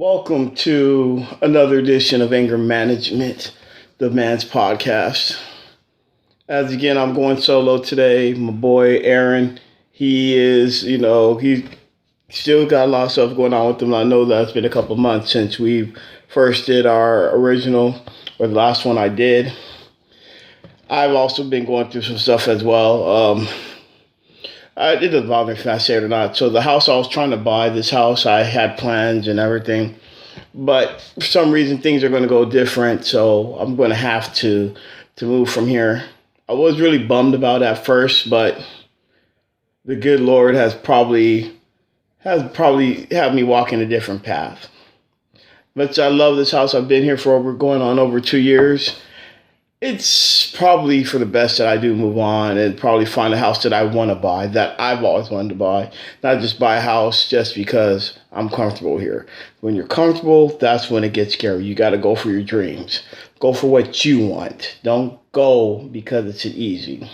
Welcome to another edition of Anger Management, the Man's Podcast. As again, I'm going solo today. My boy Aaron, he still got a lot of stuff going on with him. I know that it's been a couple months since we first did our original, or the last one I did. I've also been going through some stuff as well. It doesn't bother me if I say it or not. So the house I was trying to buy, this house, I had plans and everything. But for some reason, things are going to go different. So I'm going to have to move from here. I was really bummed about it at first, but the good Lord has probably had me walking a different path. But I love this house. I've been here for going on over 2 years. It's probably for the best that I do move on and probably find a house that I want to buy, that I've always wanted to buy. Not just buy a house just because I'm comfortable here. When you're comfortable, that's when it gets scary. You got to go for your dreams. Go for what you want. Don't go because it's easy.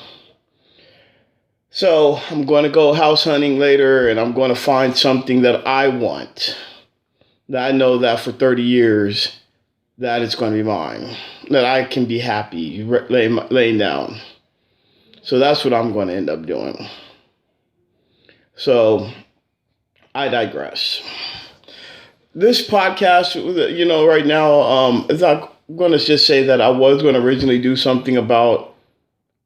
So I'm going to go house hunting later, and I'm going to find something that I want. That I know that for 30 years, that it's going to be mine, that I can be happy laying down. So that's what I'm going to end up doing. So I digress. This podcast, right now, is not going to just say that I was going to originally do something about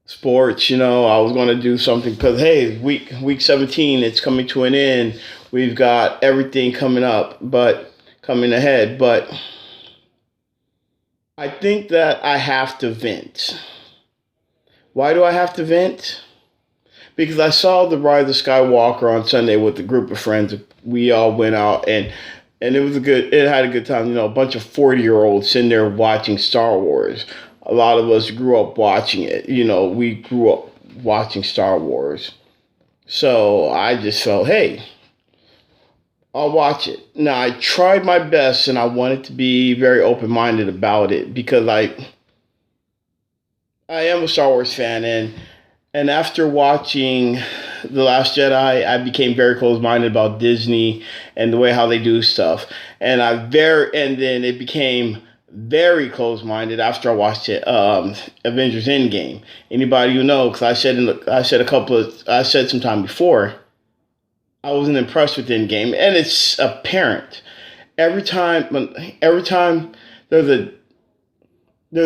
sports. I was going to do something because, hey, week 17, it's coming to an end. We've got everything coming ahead, but I think that I have to vent. Why do I have to vent? Because I saw the Rise of Skywalker on Sunday with a group of friends. We all went out and it had a good time. A bunch of 40-year-olds sitting there watching Star Wars. A lot of us grew up watching it. We grew up watching Star Wars. So I just felt, hey, I'll watch it. Now, I tried my best, and I wanted to be very open-minded about it because I am a Star Wars fan, and after watching The Last Jedi, I became very close-minded about Disney and the way how they do stuff, and then it became very close-minded after I watched it, Avengers Endgame. Anybody who knows, because I said some time before, I wasn't impressed with Endgame, and it's apparent every time there's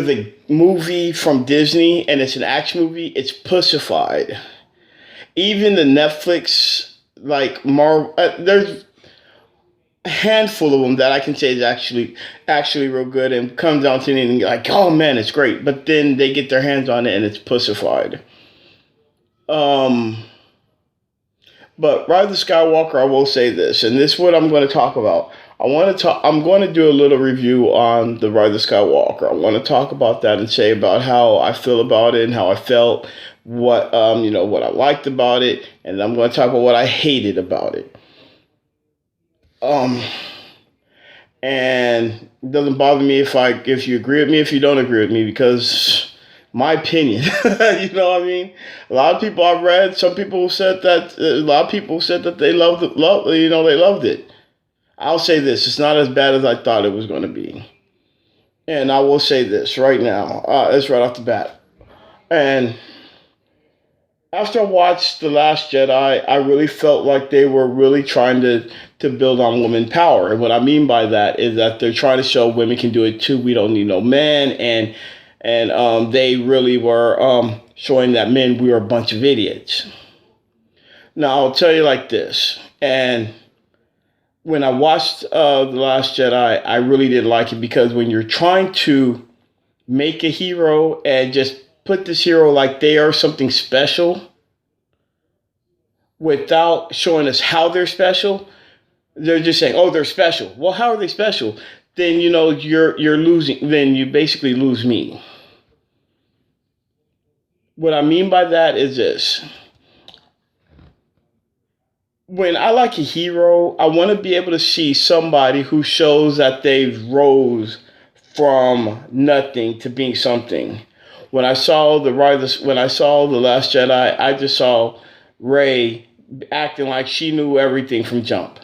a movie from Disney and it's an action movie, it's pussified. Even the Netflix Marvel, there's a handful of them that I can say is actually real good and comes down to anything like, oh man, it's great, but then they get their hands on it and it's pussified. But Rise of Skywalker, I will say this, and this is what I'm going to talk about. I'm going to do a little review on the Rise of Skywalker. I want to talk about that and say about how I feel about it and how I felt, what I liked about it, and I'm going to talk about what I hated about it. And it doesn't bother me if you agree with me, if you don't agree with me, because my opinion, you know what I mean? A lot of people I've read, some people said that, a lot of people said that they loved it. I'll say this, it's not as bad as I thought it was going to be. And I will say this right now, it's right off the bat. And after I watched The Last Jedi, I really felt like they were really trying to build on women power. And what I mean by that is that they're trying to show women can do it too. We don't need no man. And they really were showing that men, we were a bunch of idiots. Now, I'll tell you like this. And when I watched The Last Jedi, I really didn't like it because when you're trying to make a hero and just put this hero like they are something special without showing us how they're special, they're just saying, oh, they're special. Well, how are they special? Then, you're losing. Then you basically lose me. What I mean by that is this. When I like a hero, I want to be able to see somebody who shows that they've rose from nothing to being something. When I saw The Last Jedi, I just saw Rey acting like she knew everything from jump.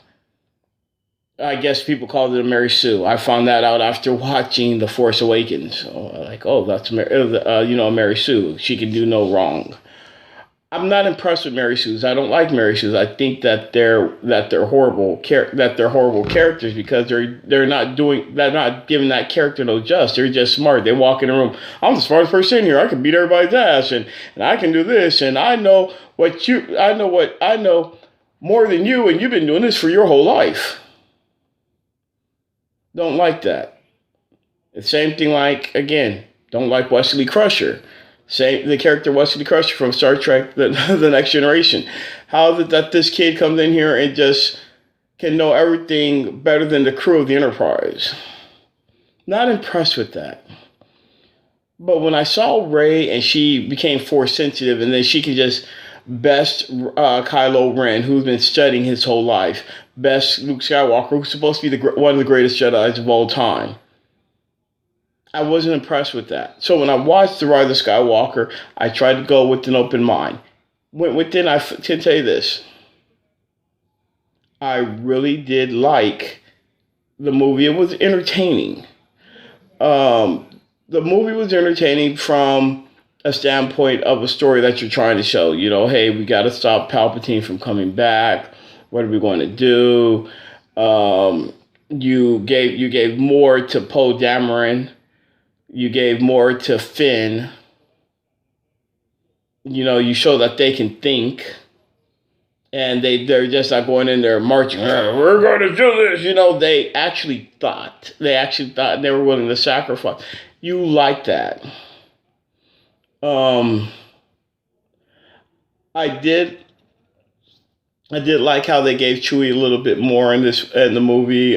I guess people called it a Mary Sue. I found that out after watching The Force Awakens. So, like, oh, that's a Mary Sue. She can do no wrong. I'm not impressed with Mary Sue's. I don't like Mary Sue's. I think that they're horrible characters because they're not giving that character no just. They're just smart. They walk in the room. I'm the smartest person in here. I can beat everybody's ass and I can do this and I know what I know more than you and you've been doing this for your whole life. Don't like that. The same thing like again. Don't like Wesley Crusher. Same the character Wesley Crusher from Star Trek: The Next Generation. How that this kid comes in here and just can know everything better than the crew of the Enterprise. Not impressed with that. But when I saw Rey and she became force sensitive, and then she can just best Kylo Ren, who's been studying his whole life, best Luke Skywalker, who's supposed to be one of the greatest Jedi's of all time. I wasn't impressed with that. So when I watched The Rise of Skywalker, I tried to go with an open mind. Within, I can tell you this. I really did like the movie. It was entertaining. The movie was entertaining from a standpoint of a story that you're trying to show. You know, hey, we got to stop Palpatine from coming back. What are we going to do? You gave more to Poe Dameron. You gave more to Finn. You know, you show that they can think. And they're just not going in there marching. We're going to do this. You know, they actually thought. And they were willing to sacrifice. You like that. I did like how they gave Chewie a little bit more in the movie.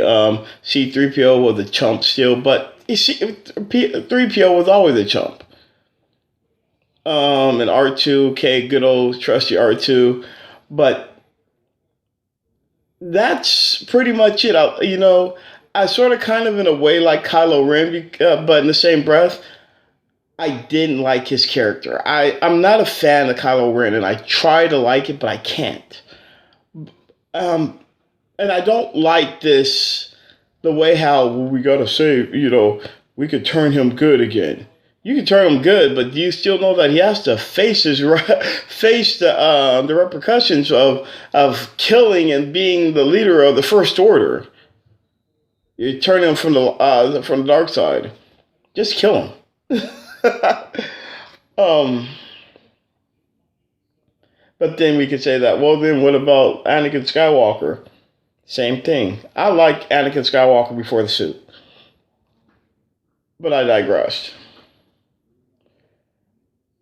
C-3PO was a chump still, but you see, 3PO was always a chump. And R2, okay, good old trusty R2, but that's pretty much it. I sort of kind of in a way like Kylo Ren, but in the same breath, I didn't like his character. I'm not a fan of Kylo Ren, and I try to like it, but I can't. And I don't like the way how we gotta say, we could turn him good again. You can turn him good, but do you still know that he has to face the repercussions of killing and being the leader of the First Order? You turn him from the dark side. Just kill him. But then we could say that, well, then what about Anakin Skywalker? Same thing. I liked Anakin Skywalker before the suit. But I digressed.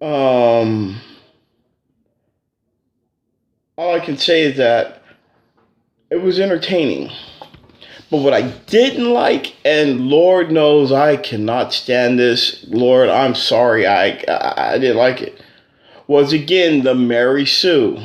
All I can say is that it was entertaining. But what I didn't like, and Lord knows I cannot stand this, Lord, I'm sorry, I didn't like it, was again the Mary Sue.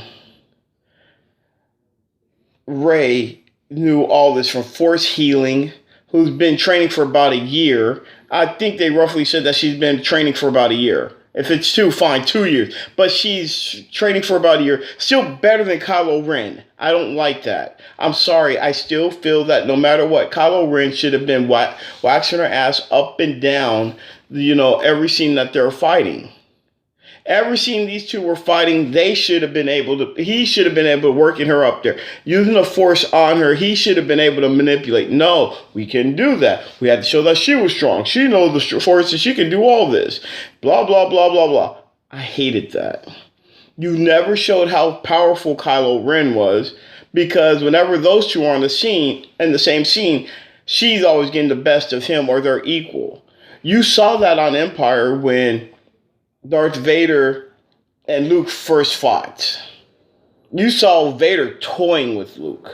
Rey knew all this from Force healing, who's been training for about a year. I think they roughly said that she's been training for about a year. If it's 2, fine, 2 years. But she's training for about a year. Still better than Kylo Ren. I don't like that. I'm sorry. I still feel that no matter what, Kylo Ren should have been waxing her ass up and down, every scene that they're fighting. Every scene these two were fighting, he should have been able to working her up there. Using the Force on her, he should have been able to manipulate. No, we couldn't do that. We had to show that she was strong. She knows the Force and she can do all this. Blah, blah, blah, blah, blah. I hated that. You never showed how powerful Kylo Ren was, because whenever those two are on the same scene, she's always getting the best of him, or they're equal. You saw that on Empire when Darth Vader and Luke first fought. You saw Vader toying with Luke.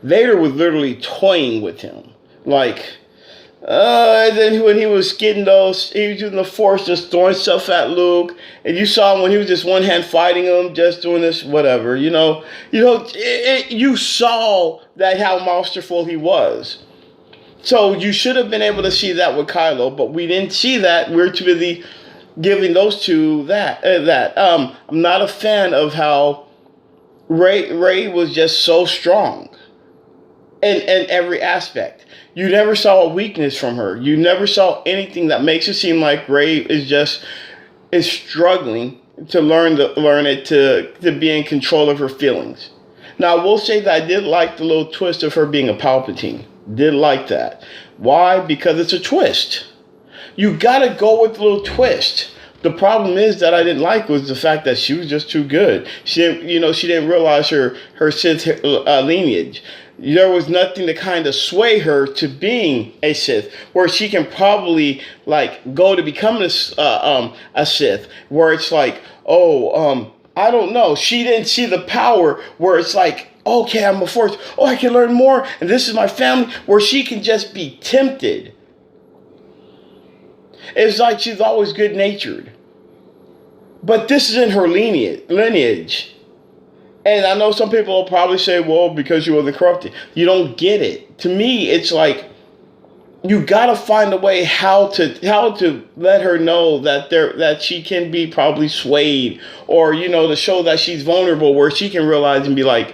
Vader was literally toying with him. And then when he was getting those, he was using the Force, just throwing stuff at Luke. And you saw him when he was just one hand fighting him, just doing this, whatever. You saw that how masterful he was. So you should have been able to see that with Kylo, but we didn't see that. We're too busy giving those two that. I'm not a fan of how Rey was just so strong. in every aspect. You never saw a weakness from her. You never saw anything that makes it seem like Rey is struggling to learn it to be in control of her feelings. Now I will say that I did like the little twist of her being a Palpatine. Did like that. Why? Because it's a twist. You gotta go with the little twist. The problem is that I didn't like was the fact that she was just too good. She didn't realize her Sith lineage. There was nothing to kind of sway her to being a Sith, where she can probably like go to become a Sith, where it's like, I don't know. She didn't see the power where it's like, okay, I'm a Force. Oh, I can learn more, and this is my family, where she can just be tempted. It's like she's always good-natured. But this is in her lineage. And I know some people will probably say, well, because you wasn't corrupted. You don't get it. To me, it's like, you gotta find a way how to let her know that she can be probably swayed, or to show that she's vulnerable, where she can realize and be like,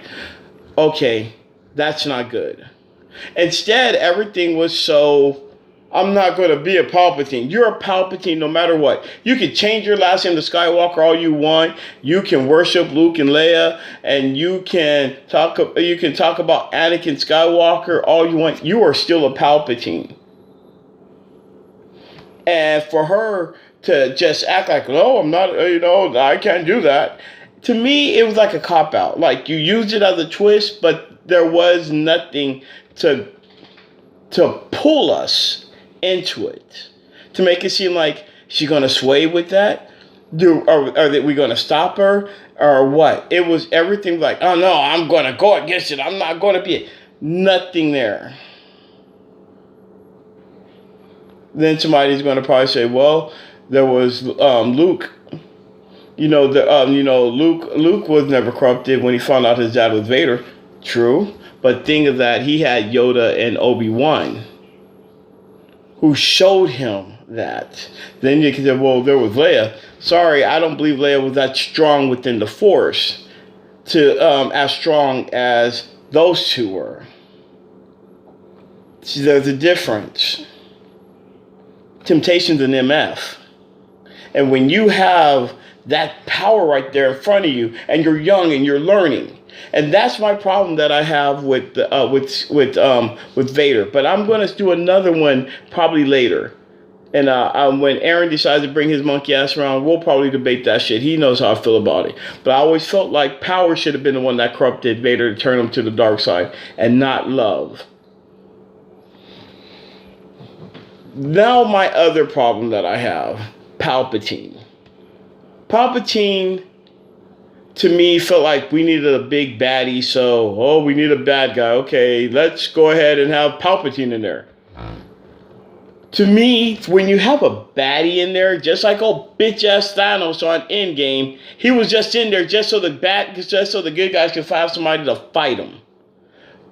okay, that's not good. Instead, everything was so, I'm not going to be a Palpatine. You're a Palpatine no matter what. You can change your last name to Skywalker all you want. You can worship Luke and Leia, and you can talk about Anakin Skywalker all you want. You are still a Palpatine. And for her to just act like, no, I'm not, I can't do that. To me, it was like a cop-out. Like, you used it as a twist, but there was nothing to pull us into it, to make it seem like she's going to sway with that. Are we going to stop her, or what? It was everything like, oh no, I'm going to go against it. I'm not going to be it. Nothing there. Then somebody's going to probably say, well, there was Luke. Luke was never corrupted when he found out his dad was Vader. True. But think of that, he had Yoda and Obi-Wan who showed him that. Then you can say, well, there was Leia. Sorry, I don't believe Leia was that strong within the Force, as strong as those two were. See, there's a difference. Temptation's an MF. And when you have that power right there in front of you, and you're young and you're learning, and that's my problem that I have with Vader. But I'm going to do another one probably later. And when Aaron decides to bring his monkey ass around, we'll probably debate that shit. He knows how I feel about it. But I always felt like power should have been the one that corrupted Vader to turn him to the dark side, and not love. Now my other problem that I have, Palpatine. Palpatine, to me, felt like we needed a big baddie, so, we need a bad guy. Okay, let's go ahead and have Palpatine in there. To me, when you have a baddie in there, just like old bitch-ass Thanos on Endgame, he was just in there just so the good guys could have somebody to fight him.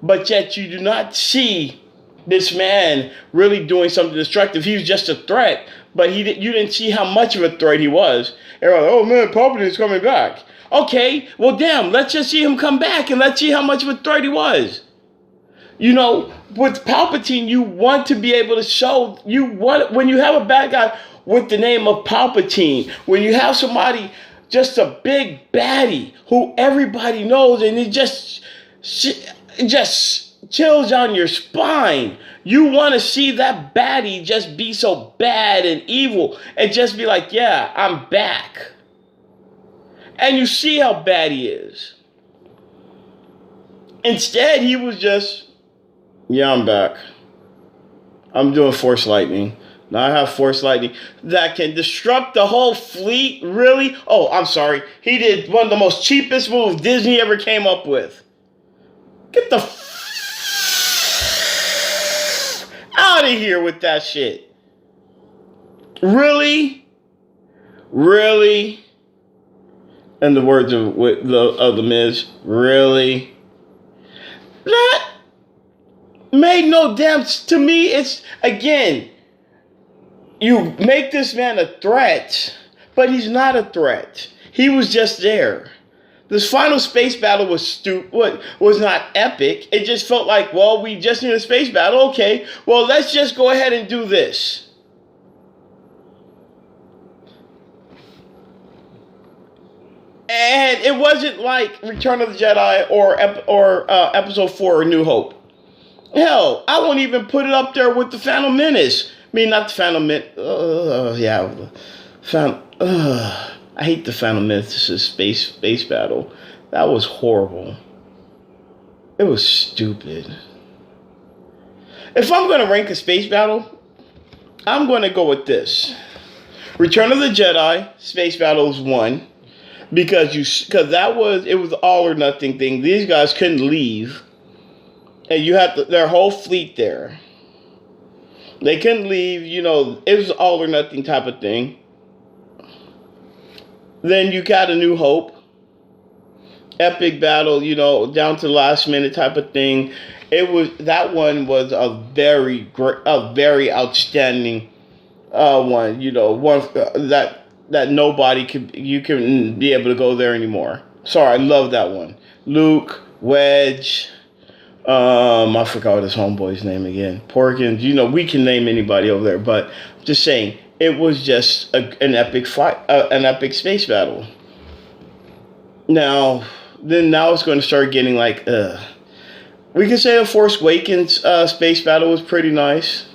But yet you do not see this man really doing something destructive. He was just a threat, but you didn't see how much of a threat he was. Everyone, oh man, Palpatine's coming back. Okay, well damn, let's just see him come back and let's see how much of a threat he was. With Palpatine, you want to be able to show, when you have a bad guy with the name of Palpatine, when you have somebody, just a big baddie who everybody knows, and it just chills on your spine. You want to see that baddie just be so bad and evil and just be like, yeah, I'm back. And you see how bad he is. Instead, he was just, yeah, I'm back. I'm doing Force Lightning. Now I have Force Lightning that can disrupt the whole fleet. Really? Oh, I'm sorry. He did one of the most cheapest moves Disney ever came up with. Get the out of here with that shit. Really? Really? In the words of the Miz, really? That made no damn, to me, it's, again, you make this man a threat, but he's not a threat. He was just there. This final space battle was stupid. Was not epic. It just felt like, well, we just need a space battle. Okay, well, let's just go ahead and do this. And it wasn't like Return of the Jedi or Episode 4 or New Hope. Hell, I won't even put it up there with the Phantom Menace. I mean, not the Phantom Menace. I hate the Phantom Menace's space battle. That was horrible. It was stupid. If I'm going to rank a space battle, I'm going to go with this. Return of the Jedi, space battle is 1. Because it was all or nothing thing. These guys couldn't leave. And you had their whole fleet there. They couldn't leave, it was all or nothing type of thing. Then you got A New Hope. Epic battle, down to the last minute type of thing. That one was a very outstanding one, that nobody you can be able to go there anymore. Sorry, I love that one. Luke, Wedge, I forgot his homeboy's name again. Porkins, we can name anybody over there, but I'm just saying, it was just an epic fight, an epic space battle. Now it's going to start getting like, we can say the Force Awakens space battle was pretty nice.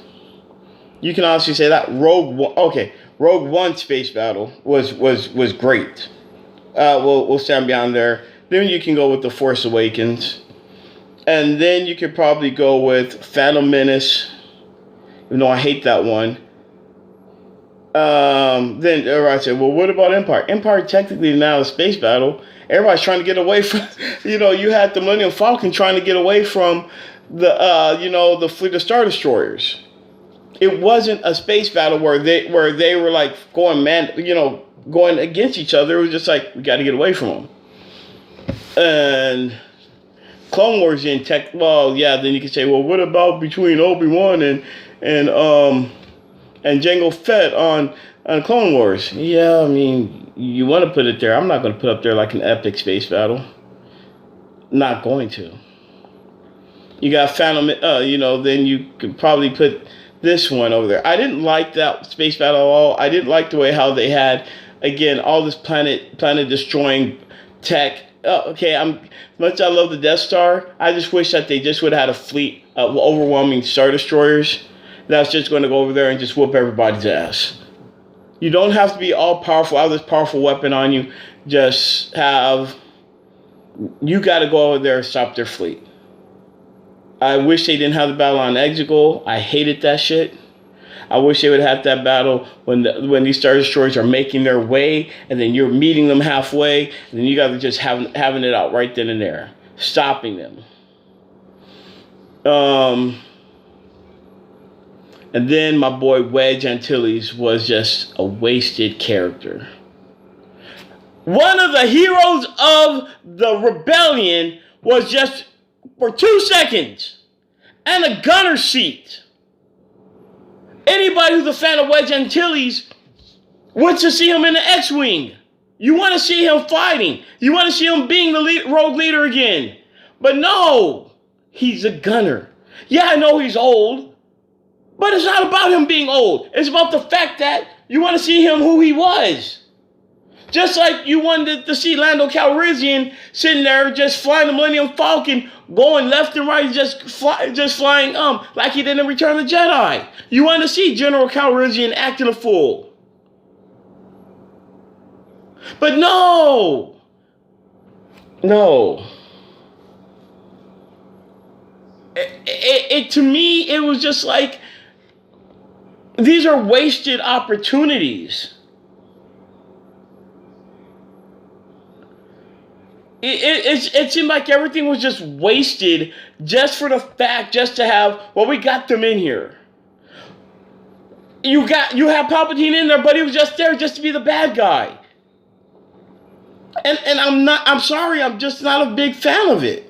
You can honestly say that. Rogue One space battle was great. We'll stand beyond there. Then you can go with the Force Awakens, and then you could probably go with Phantom Menace. Even though I hate that one. Then everybody said, "Well, what about Empire?" Empire technically now a space battle. Everybody's trying to get away from. You had the Millennium Falcon trying to get away from the fleet of Star Destroyers. It wasn't a space battle where they were like going against each other. It was just like, we got to get away from them. And Clone Wars in tech. Well, yeah. Then you could say, well, what about between Obi-Wan and Jango Fett on Clone Wars? Yeah, I mean, you want to put it there. I'm not going to put up there like an epic space battle. Not going to. You got Phantom. Then you could probably put this one over there. I didn't like that space battle at all. I didn't like the way how they had, again, all this planet destroying tech. Much I love the Death Star, I just wish that they just would have had a fleet of overwhelming Star Destroyers that's just going to go over there and just whoop everybody's ass. You don't have to be all powerful, have this powerful weapon on you. You got to go over there and stop their fleet. I wish they didn't have the battle on Exegol. I hated that shit. I wish they would have that battle when these Star Destroyers are making their way, and then you're meeting them halfway, and then you got to just having it out right then and there, stopping them. And then my boy Wedge Antilles was just a wasted character. One of the heroes of the rebellion was just for 2 seconds and a gunner seat. Anybody who's a fan of Wedge Antilles wants to see him in the X-Wing. You want to see him fighting. You want to see him being the rogue leader again. But no, he's a gunner. Yeah, I know he's old, but it's not about him being old. It's about the fact that you want to see him who he was. Just like you wanted to see Lando Calrissian sitting there just flying the Millennium Falcon, going left and right, just flying like he did in Return of the Jedi. You wanted to see General Calrissian acting a fool. But no. To me, it was just like, these are wasted opportunities. It seemed like everything was just wasted just for the fact, just to have, well, we got them in here. You have Palpatine in there, but he was just there just to be the bad guy. And I'm sorry, I'm just not a big fan of it.